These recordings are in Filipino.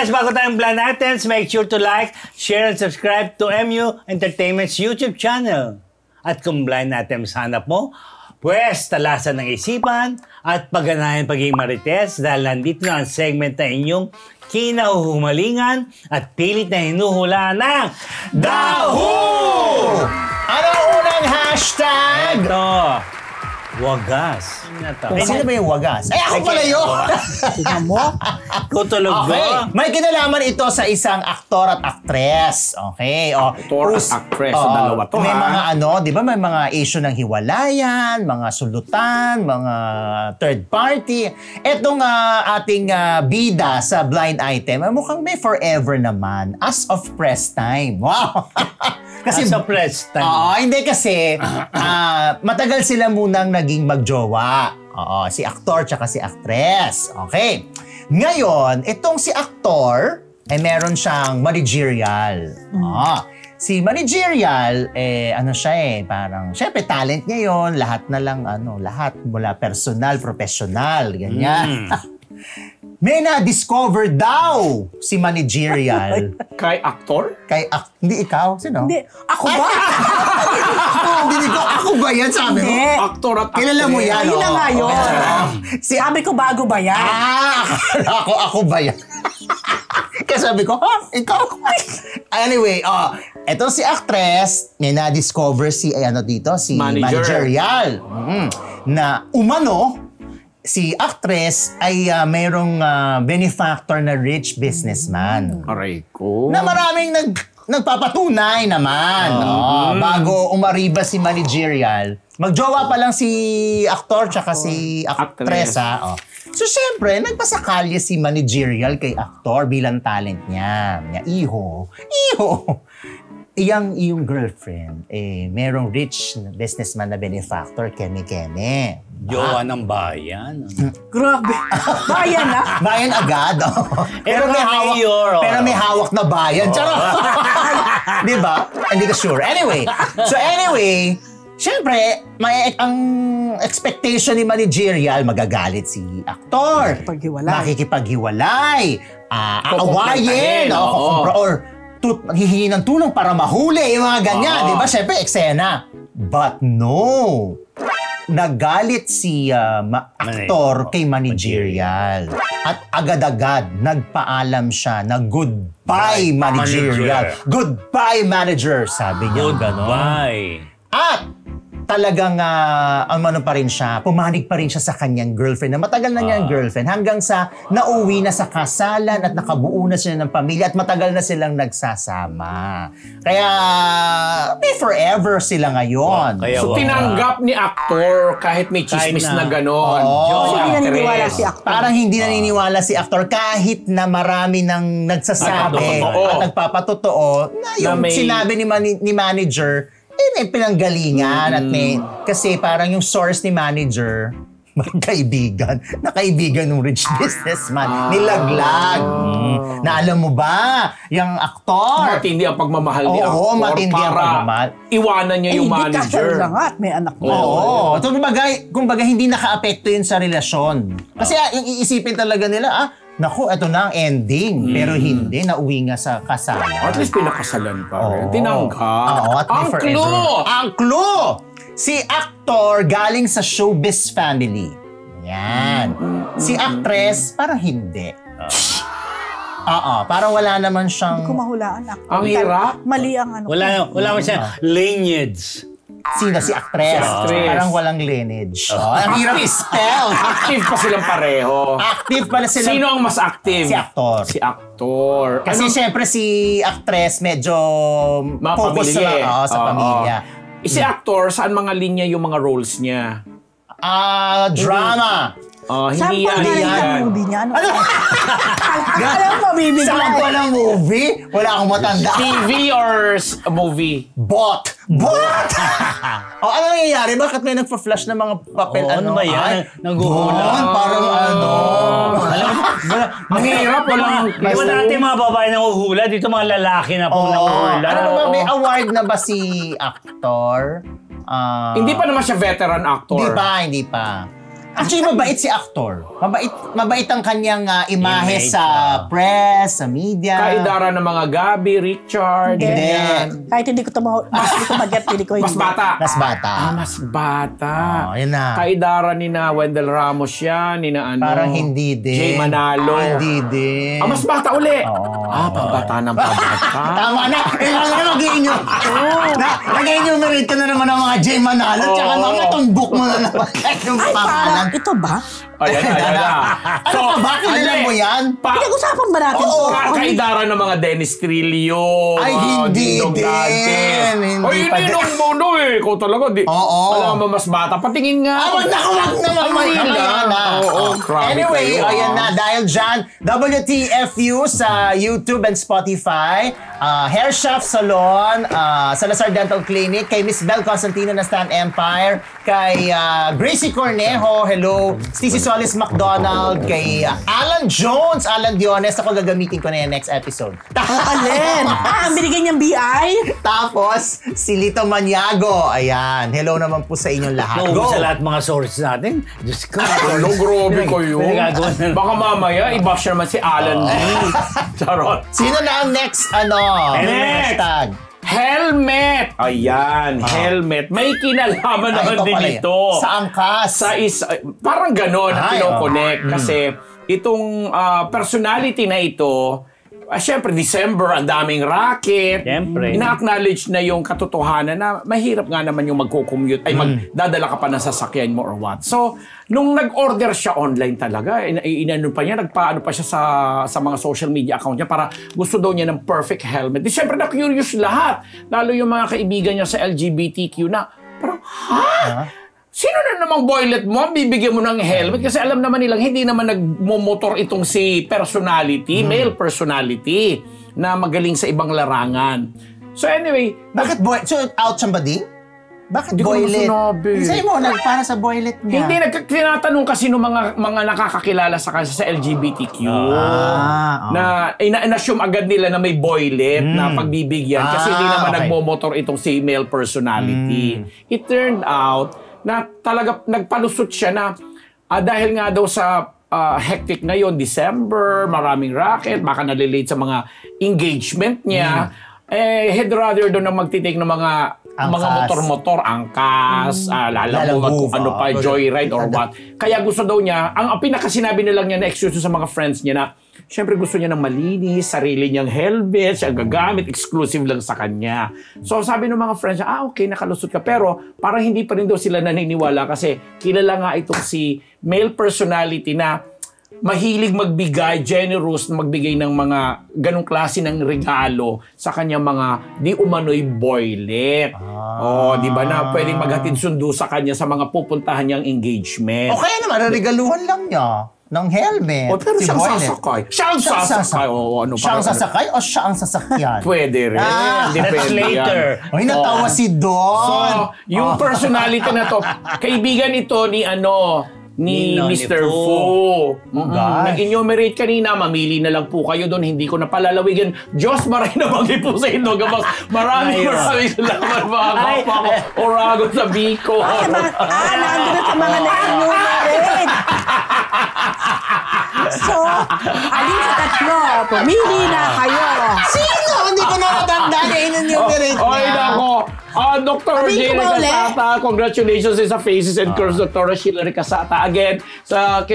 Marites, bago tayong Blind Items, make sure to like, share, and subscribe to MU Entertainment's YouTube channel. At kung Blind Items hanap mo, pwes talasan ng isipan at pagganahan pagiging Marites dahil nandito na ang segment na inyong kinahuhumalingan at pilit na hinuhula ng DAHU! Ano unang hashtag? Ito, wagas. Sino ba yung wagas? Ay, ako pala yun! Tingnan mo? Tutulog Okay. ba? May kinalaman ito sa isang aktor at aktres. Okay. Aktor at aktres. So, dalawa to, may ha? mga di ba may mga issue ng hiwalayan, mga sulutan, mga third party. Etong ating bida sa blind item, mukhang may forever naman. As of press time. Wow! Kasi sa press time. Hindi kasi matagal sila munang naging magjowa. Oo, si aktor tsaka si aktres. Okay. Ngayon, itong si aktor, meron siyang managerial. Si managerial, parang, syempre, talent niya yun. Lahat na lang, lahat mula personal, professional, ganyan. May na-discover daw si managerial. Kay aktor? Hindi ikaw? Sino? Hindi. Ako ba? Hindi ko. Ako ba yan? Sabi mo? Hindi. Aktor at aktres. Kilala mo yan? Ayun na nga yun. Sabi ko bago ba yan? Ako ba yan? Kaya sabi ko, ikaw? Anyway, eto si actress, may na-discover si, si managerial. Na umano, si actress ay mayroong benefactor na rich businessman. Aray ko. Na maraming nagpapatunay naman. Bago umariba si managerial, magjowa pa lang si aktor tsaka si actress. So, syempre, nagpasakalye si managerial kay aktor bilang talent niya. Iho. Iyong girlfriend, merong rich businessman na benefactor, Keme. Jowa ng bayan. Grabe. Bayan na. Bayan agad. Pero may hawak na bayan. Charot. Di ba? Hindi ka sure. Anyway, syempre, ang expectation ni managerial, magagalit si aktor. Makikipaghiwalay. Aawayin. Or hihingi ng tulong para mahuli. Yung mga ganyan. Di ba? Syempre, eksena. But no. Nagalit si aktor kay managerial. At agad-agad, nagpaalam siya na goodbye managerial. Goodbye manager, sabi niya. Goodbye. At talagang pa rin siya, pumanig pa rin siya sa kanyang girlfriend na matagal na niyang girlfriend hanggang sa nauwi na sa kasalan at nakabuo na sila ng pamilya at matagal na silang nagsasama. Kaya may forever sila ngayon. So tinanggap ni aktor kahit may chismis na gano'n. Hindi naniniwala si aktor. Parang hindi naniniwala si aktor kahit na marami nang nagsasabi at nagpapatotoo na yung sinabi ni manager, may pinanggalingan at kasi parang yung source ni manager, nakaibigan ng rich businessman, nilaglag. Na alam mo ba, yung aktor, matindi ang pagmamahal ni aktor. Oo, matindi ang pagmamahal. Iwanan niya yung manager. Hindi kasal lang at may anak mo. Oo. Kumbaga, hindi naka-apekto yun sa relasyon. Kasi yung iisipin talaga nila, naku, eto na ang ending. Pero hindi, nauwi nga sa kasalan. At least pinakasalan pa rin. Tinanggap. Ang clue! Si aktor galing sa showbiz family. Yan. Si actress, parang hindi. Parang wala naman siyang... Hindi ko mahulaan. Ang hirap. Mali ang Wala mo siya lineage. Sino? Si actress. Parang walang lineage. Ang hirap i-spell. Active pa silang pareho. Active pala sila. Sino ang mas active? Si aktor. Si aktor. Kasi syempre si actress medyo focus sa pamilya. Si aktor, saan mga linya yung mga roles niya? Drama. Hindi yan. Movie niya. Alam mo, mabibigla. Saan ko ng movie? Wala akong matanda. TV or movie? Bot! Ano nangyayari? Bakit may nagpa-flash ng mga papel? Ano ba yan? Naghuhula. Parang Ang hirap. Di ba natin mga babae nanguhula? Dito mga lalaki na po nanguhula. Ano ba? May award na ba si actor? Hindi pa naman siya veteran actor. Hindi pa. Actually, mabait si actor. Mabait ang kanyang imahe Image, sa press, sa media. Kaidara ng mga Gabi, Richard, Hindi. ganyan. Kahit hindi ko mag-get, hindi ko Mas bata. Mas bata. Mas bata. Oh, yun na. Kaidara ni na Wendell Ramos yan, ni na ano. Parang hindi din. Jay Manalo. Hindi din. Mas bata uli. Oo. Pambata ng pambata. Tama na. Nag-enumerate ka na naman ng mga Jay Manalo tsaka mga tumbok mo na naman. Yung Ay, pangalan. parang ito ba? Ayan na. Ano pa ba? Kilala mo yan? Pinag-usapan ba natin Oo. to? Kaidara ng mga Dennis Trillo. Ay, mga hindi Dingdong din. Dantes. Hindi Ay, pa hindi din. nung mono eh. Ikaw talaga. Oo. Alam mo, mas bata. Patingin nga. Wag na. Oo, grabe Anyway, kayo, ayan na. Dahil dyan, WTFU sa YouTube and Spotify, Hair Shop Salon, Salazar Dental Clinic, kay Miss Bel Constantino na Stan Empire, kay Gracie Cornejo, hello, Stacey Solis McDonald, kay Alan Jones, Alan Diones, ako gagamitin ko na yan next episode. Alin? Ang binigay niyang BI? Tapos, si Lito Maniago, ayan, hello naman po sa inyong lahat. Go! Sa lahat mga sources natin. Diyos ko. Ano, grabe kayo. Pinagagawa na. Baka mamaya, i-bash naman si Alan Lee. Charot. Sino na ang next, Next! hashtag? Helmet! Ayan, helmet. May kinalaman naman ito din pala yan. ito. Sa angkas. Parang gano'n na Ay, kinoconnect. Kasi itong personality na ito, syempre, December, ang daming racket. Siyempre. Ina-acknowledge na yung katotohanan na mahirap nga naman yung magko-commute, ay magdadala ka pa ng sasakyan mo or what. So, nung nag-order siya online talaga, inano pa niya, nagpaano pa siya sa mga social media account niya para gusto daw niya ng perfect helmet. Di syempre, na-curious lahat. Lalo yung mga kaibigan niya sa LGBTQ na, parang, sino na namang boylet mo ang bibigyan mo ng helmet? Kasi alam naman nilang hindi naman nagmomotor itong si personality, male personality, na magaling sa ibang larangan. So anyway, Bakit so out somebody? Bakit Hindi ko boylet? naman sinabi. Sa'yo mo, para sa boylet niya. hindi tinatanong kasi ng mga nakakakilala sa kanila sa LGBTQ. Na ina-assume agad nila na may boylet na pagbibigyan kasi hindi naman okay. nagmomotor itong si male personality. It turned out na talaga nagpalusot siya na dahil nga daw sa hectic ngayon, December, maraming racket, baka nalilate sa mga engagement niya, he'd rather doon na magtitake ng mga motor-motor, angkas, lala mo kung ano pa, joyride or what. Kaya gusto daw niya, ang pinakasinabi na lang niya na excuse sa mga friends niya na, siyempre gusto niya ng malinis, sarili niyang helmet, siya gagamit, exclusive lang sa kanya. So sabi ng mga friends niya, okay, nakalusot ka. Pero parang hindi pa rin daw sila naniniwala kasi kilala nga itong si male personality na mahilig magbigay, generous na magbigay ng mga ganong klase ng regalo sa kanyang mga di umano'y boylet. Di ba na pwedeng maghatid sundo sa kanya sa mga pupuntahan niyang engagement. O kaya naman, regaluhan lang niya ng helmet. Pero si siyang boylet. sasakay. Siyang sasakay. Siya ang sasakay o siya ang sasakyan? Pwede rin. Depende That's later. yan. Ay, natawa si Don. So, yung personality na to, kaibigan ito ni ni Nino, Mr. ni Fu. gosh. Nag-enumerate kanina, mamili na lang po kayo doon. Hindi ko na palalawigan. Diyos, maray na bagay po sa inyo. Maraming salamat mga kapwa ko. Orago sa Bicol. Nandun na sa mga na-enumerate. So, alin sa tatlo, pumili na kayo. Sino? Hindi ko na matandaan na in-enumerate Ay, nako. Dr. Sabihin Jerry ko ba ulit? Casata, congratulations sa Faces and Curves, Dr. Hilary Casata. Again, sa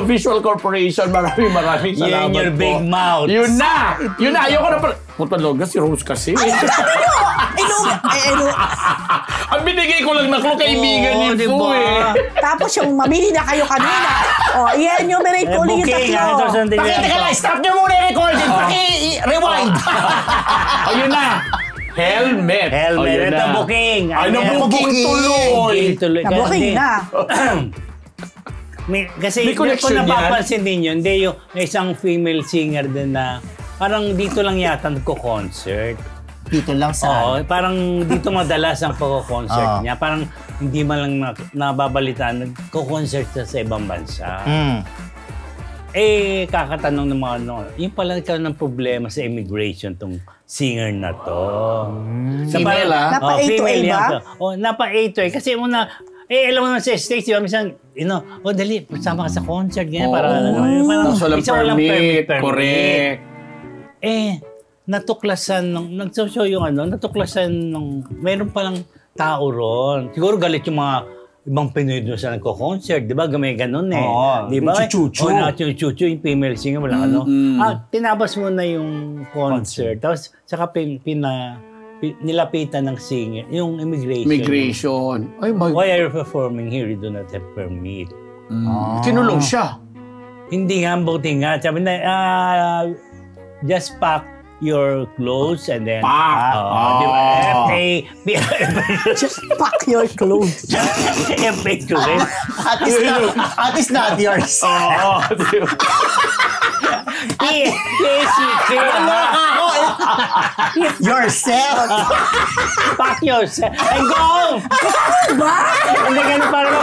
Visual Corporation, maraming salamat Yan your po. big mouth. Yun na! Ayoko na pala. Puta loga, si Rose kasi. Ang binigay ko lang na clue kaibigan ni Fu eh. Tapos yung mamili na kayo kanina. I-enumerate ko ulit yung tatlo. Teka lang, stop niyo muna yung recording. Paki-rewind. Ayun na. Helmet. Helmet. Ayun Ito na. booking. Ay, na-booking tuloy. Nabuking na. Kasi May kung connection yan? napapansin ninyo, hindi yung may isang female singer din na parang dito lang yata nagko-concert. Dito lang Oo, parang dito madalas ang pagko-concert niya. Parang hindi man lang nababalitaan, nagko-concert siya sa ibang bansa. Kakatanong ng mga yung pala nagkaroon ng problema sa immigration tong singer na to. Female, Napa A to A ba? Napa A to A. Kasi una, alam mo naman sa States, di ba, minsan, dali, sama ka sa concert, ganyan, para, parang, Tapos walang minsan permit, correct. Natuklasan nag-show yung natuklasan meron palang tao ron. Siguro galit yung mga ibang Pinoy doon sa nagko-concert, di ba? Gamay ganun eh. Oo, di ba? chuchu-chuchu. Chuchu, yung female singer, wala tinabas mo na yung concert. Tapos, saka nilapitan ng singer, yung immigration. Ay, Why are you performing here? You do not have permit. Kinulong siya. Hindi nga, buti nga. Sabi na, just pack your clothes and then... Pack! Di ba? Just pack your clothes. FA to rin. At least not yours. Oo. PACK. Yourself. Pack yourself. And go home. Ba? Hindi ganun parang,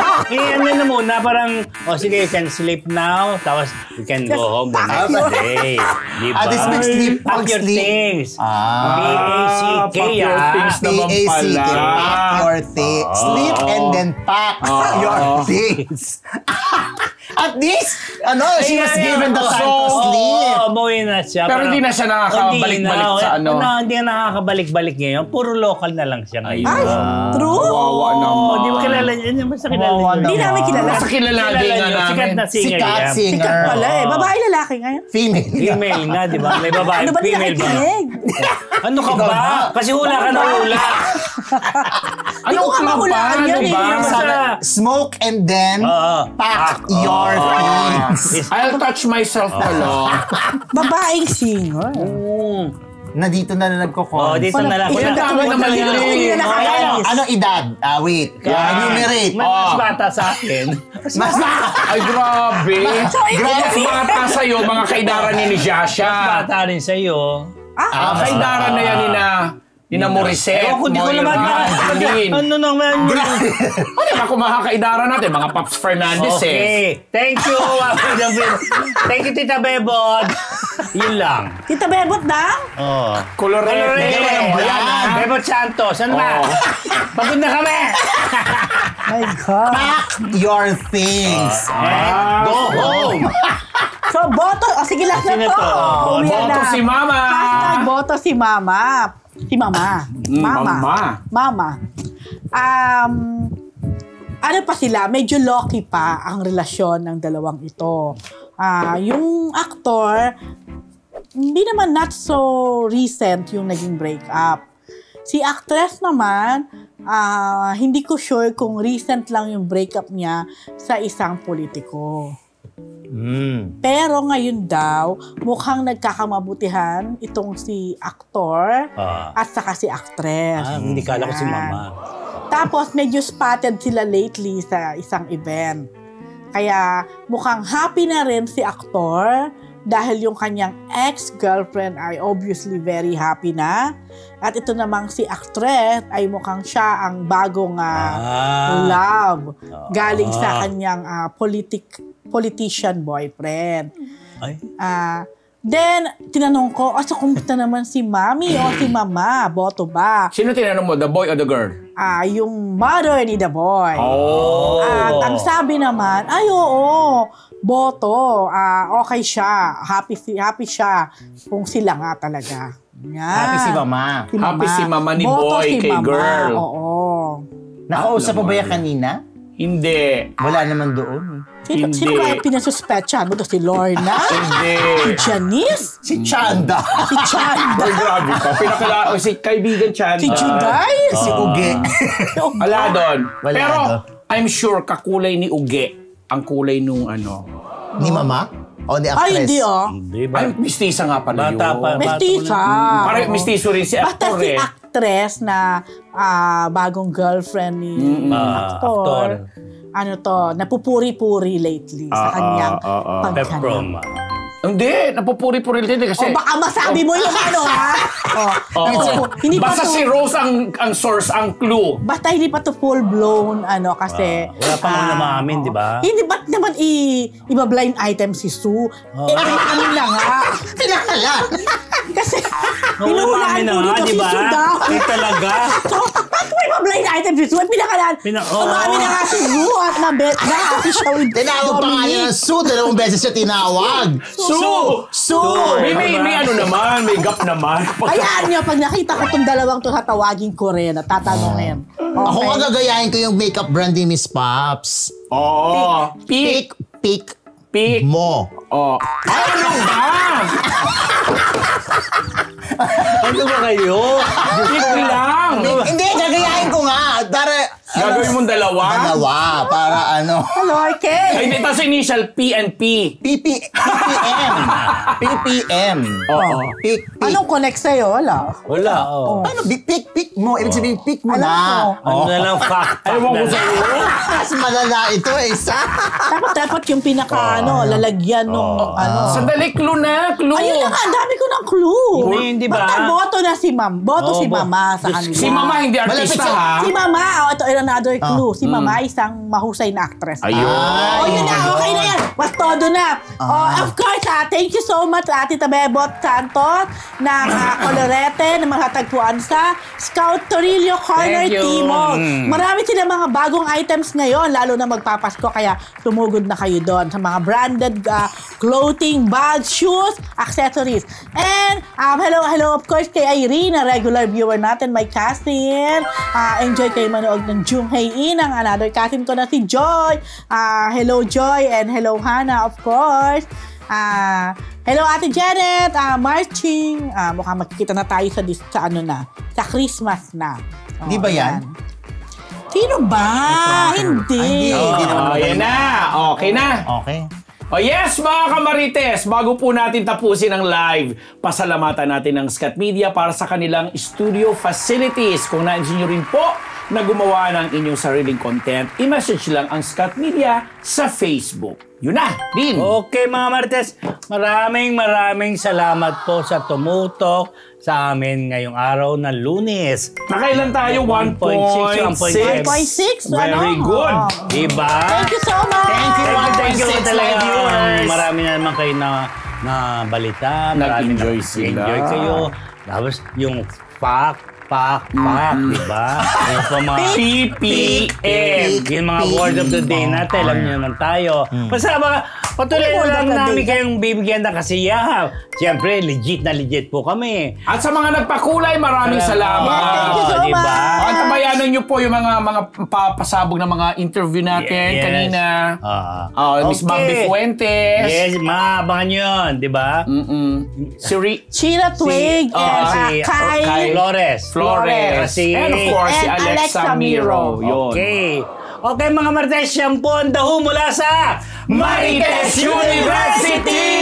na muna, parang, sige, you can sleep now, tapos you can go home the next day. Di ba? At least mag-sleep. Pack your things. Pack PACK, your things naman pala. Pack your things. Sleep and then pack your things. At least, she was given the time to sleep. Umuwi na siya. Pero hindi na siya nakakabalik-balik sa Hindi na nakakabalik-balik ngayon. Puro local na lang siya ngayon. Ay, true? Kawawa naman. Di ba kilala niya? Basta kilala niya. Hindi namin kilala. Basta kilala din nga namin. Sikat na singer Sikat yan. singer. Sikat pala eh. Babae, lalaki ngayon. Female. Female nga, di ba? May babae, Ano ba di female ba? nakikinig? Ano ka ba? Kasi hula ka na hula. Hindi ko nga mahulaan yan eh. Smoke and then pack your things. I'll touch myself pala. Babaeng singer. Na dito na nagko-call. Dito na lang. Ilan taon naman yun eh. Hindi na nakakaalis. Anong edad? Wait. Enumerate. Mas bata sa akin. Mas Ay, grabe. Mas bata sa'yo, mga kaidaran ni Jasha. Bata rin sa'yo. Kaidaran na yan Nina Morissette, Ewan ko, di ko naman Jolene. Ano naman yun? Ano ba kung makakaidaran natin? Mga Pops Fernandez Okay. Thank you. Thank you, Tita Bebot. Yun lang. Tita Bebot na? Colorete. Bebot Santos. Ano ba? Pagod na kami. My God. pack your things. Go home. So, boto. Sige, last na Sino to. to? Uwi Boto na. si Mama. Hashtag boto si Mama. Si Mama. Mama. Ano pa sila? Medyo low-key pa ang relasyon ng dalawang ito. Yung actor, hindi naman not so recent yung naging breakup. Si actress naman, hindi ko sure kung recent lang yung breakup niya sa isang politiko. Pero ngayon daw, mukhang nagkakamabutihan itong si aktor at saka si actress. Hindi kala ko si Mama. Tapos medyo spotted sila lately sa isang event. Kaya mukhang happy na rin si aktor dahil yung kanyang ex-girlfriend ay obviously very happy na. At ito namang si actress ay mukhang siya ang bagong love galing sa kanyang politician boyfriend. Then, tinanong ko, so kumusta naman si Mami o si Mama? Boto ba? Sino tinanong mo? The boy or the girl? Yung mother ni the boy. At ang sabi naman, oo, boto. Okay siya. Happy siya kung sila nga talaga. Yan. Happy si Mama. Happy si Mama ni Boto boy si kay Mama. girl. Oo. Nakausap mo ba yan kanina? Hindi. Wala naman doon. Sino ba yung pinasuspetchan mo? Si Lorna? Hindi. Si Janice? Si Chanda. Si Chanda? Ay, grabe ka. Si kaibigan Chan. Si Juday? Si Uge. Wala doon. Wala Pero, doon. I'm sure kakulay ni Uge ang kulay nung Ni Mama? O ni actress? Ay, hindi Hindi ba? Ay, mistisa nga pala Bata yun. pa. Mestiza. Parang mistiso rin si Basta actor si eh. actress na bagong girlfriend ni actor. Napupuri-puri lately sa kanyang paghanap. Peprom. Hindi, napupuri-puri rin kasi. O baka masabi mo yung ha? Hindi pa Basta to, si Rose ang source, ang clue. basta hindi pa to full-blown, kasi... Wala pa muna maamin, di ba? Hindi ba't naman iba-blind item si Sue? Ano na nga? Pinakalan! Kasi, Maamin pinuhulaan na ko nga, dito di si ba? Sue daw. Ay, talaga. So, ba't may iba-blind item si Sue? Pinakalan. Umami na nga si happy siya with Tinawag pa nga niya ng Sue. 2 beses siya tinawag. Sue! May ano naman, may gap naman. Hayaan niyo, pag nakita ko itong dalawang to, tatawagin ko rin at tatanungin. Okay. Ako nga gagayahin ko yung makeup brand ni Miss Pops. Oo. Pick mo. Oh. Ay, ano ba? Ano ba kayo? Pick lang. Hindi, gagayahin ko nga. Gagawin mong dalawa? Para ano. Hello, okay. Ay, tapos initial P and P. PPM. Oo. Pick. Anong connect sa'yo? Wala. Wala, oh. Ano? Pick mo. Ibig sabihin, pick mo Alam na. ko. Ano na lang fact Ewan ko na sa lang. iyo. Mas malala ito, isa. Dapat yung pinaka, lalagyan nung, Sandali, clue na. Clue. Ayun na nga, ang dami ko ng clue. Hindi ba? Basta boto na si Ma'am. Boto si Oo, Mama sa kanila. Si Mama hindi artista, Malapit ha? Si Mama, ito another clue. Si Mama isang mahusay na actress. Ayun. Yun na, okay na yan. Mas todo na. Of course, thank you so much, Ate Tabebot Santos, ng Colorete, na mahatagpuan sa Scout Torillo Corner Thank you. Timog. Marami sila mga bagong items ngayon, lalo na magpapasko, kaya tumugod na kayo doon sa mga branded clothing, bags, shoes, accessories. And hello of course kay Irene, a regular viewer natin, my cousin. Enjoy kayo manood ng Junghae In, ang another cousin ko na si Joy. Hello Joy and hello Hannah of course. Hello Ate Janet, marching. Mukhang makikita na tayo sa ano na, sa Christmas na. Di ba yan? Sino ba? Hindi. Hindi naman. Yan na. Okay na. Okay. Oh yes, mga kamarites, bago po natin tapusin ang live, pasalamatan natin ang Scat Media para sa kanilang studio facilities. Kung nais nyo rin po na gumawa ng inyong sariling content, i-message lang ang Scat Media sa Facebook. Yun na, Din. Okay mga Marites, maraming salamat po sa tumutok sa amin ngayong araw na Lunes. Nakailan tayo? 1.6. 1.6. Very good. Diba? Thank you so much. Thank you 1.6 talaga. live viewers. Marami na naman kayo na balita. Marami Nag-enjoy na- sila. Enjoy kayo. Tapos yung pak, diba? Yung po mga PPM. yung mga word of the day natin, alam niyo naman tayo. Basta patuloy Word lang of the namin day. kayong bibigyan ng kasiyahan. Siyempre, legit po kami. At sa mga nagpakulay, maraming salamat. Yeah, thank you so Diba? much. At tabayanan nyo po yung mga papasabog na mga interview natin Yes. kanina. Miss Okay. Bambi Fuentes. Yes, maabangan nyo yun, di ba? Si Sheila Twig and Kai Flores. Si- And of course, si and Alexa Alexa Miro. Miro. Yun. Okay mga Marites, yan po ang daho mula sa Marites University!